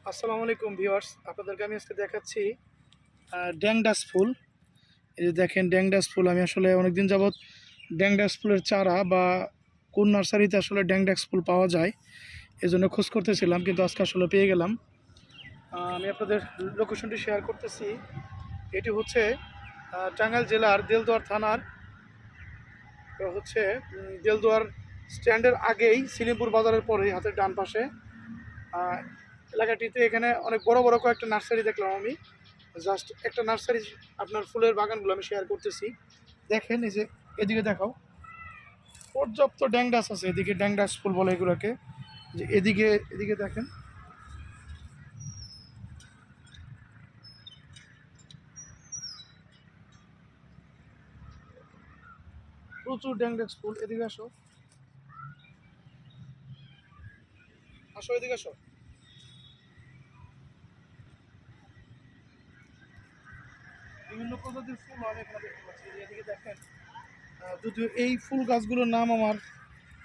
আসসালামু আলাইকুম ভিউয়ার্স, আপনাদেরকে আমি আজকে দেখাচ্ছি ড্যাংডাস ফুল। এই যে দেখেন ড্যাংডাস ফুল। আমি আসলে অনেকদিন যাবৎ ড্যাংডাস ফুলের চারা বা কোন নার্সারিতে আসলে ড্যাংডাস ফুল পাওয়া যায় এই জন্য খোঁজ করতেছিলাম, কিন্তু আজকে আসলে পেয়ে গেলাম। আমি আপনাদের লোকেশনটি শেয়ার করতেছি। এটি হচ্ছে টাঙ্গাইল জেলার দেলদুয়ার থানার দেলদুয়ার স্ট্যান্ডের আগেই সিলিমপুর বাজারের পরে হাতের ডান পাশে এলাকাটিতে। এখানে অনেক বড় বড় কয়েকটা নার্সারি দেখলাম আমি। জাস্ট একটা নার্সারি আপনার ফুলের বাগানগুলো আমি শেয়ার করতেছি। দেখেন এই যে এদিকে দেখাও, পর্যাপ্ত ড্যাংডাস আছে। এদিকে ড্যাংডাস ফুল বলে এগুলোকে। যে এদিকে এদিকে দেখেন, প্রচুর ড্যাংডাস ফুল। এদিকে আসো, আসো এদিকে আসো। বিভিন্ন প্রজাতির ফুল আমি এখানে দেখতে পাচ্ছি। এদিকে দেখেন, যদিও এই ফুল গাছগুলোর নাম আমার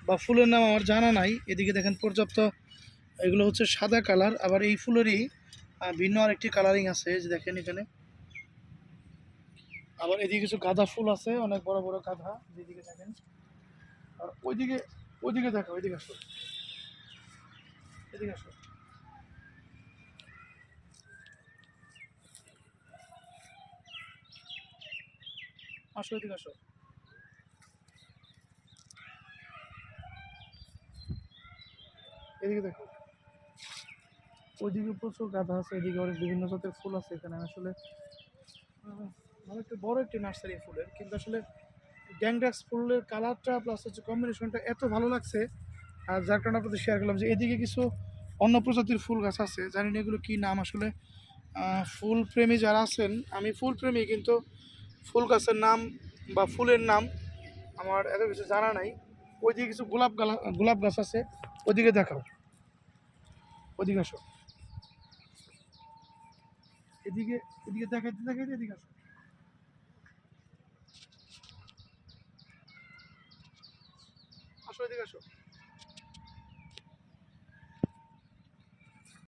বা ফুলের নাম আমার জানা নাই। এদিকে দেখেন পর্যাপ্ত, এগুলো হচ্ছে সাদা কালার। আবার এই ফুলেরই ভিন্ন আরেকটি কালারিং আছে, এই যে দেখেন এখানে। আবার এদিকে কিছু গাঁদা ফুল আছে, অনেক বড় বড় গাঁদা। যেদিকে দেখেন, আর ওইদিকে ওইদিকে দেখো, ওইদিকে আসো, এদিকে আসো, আসো এদিকে আসো। এদিকে দেখো, ওইদিকে প্রচুর গাঁদা আছে, এদিকে অনেক বিভিন্ন জাতের ফুল আছে। এখানে আসলে ভালো একটা বড় একটি নার্সারি ফুলের, কিন্তু আসলে গ্যাংডাক্স ফুলের কালারটা প্লাস হচ্ছে কম্বিনেশনটা এত ভালো লাগছে। আর যার কারণে আপনাদের শেয়ার করলাম যে এদিকে কিছু অন্য প্রজাতির ফুল গাছ আছে, জানি না এগুলো কী নাম আসলে। ফুল প্রেমী যারা আছেন, আমি ফুল প্রেমী, কিন্তু ফুল গাছের নাম বা ফুলের নাম আমার এত কিছু জানা নাই। ওইদিকে কিছু গোলাপ গাছ আছে, ওইদিকে দেখাও, ওইদিকে আসো, এদিকে এদিকে দেখাইতে দেখাইতে এদিকে আসো, আসো এদিকে আসো।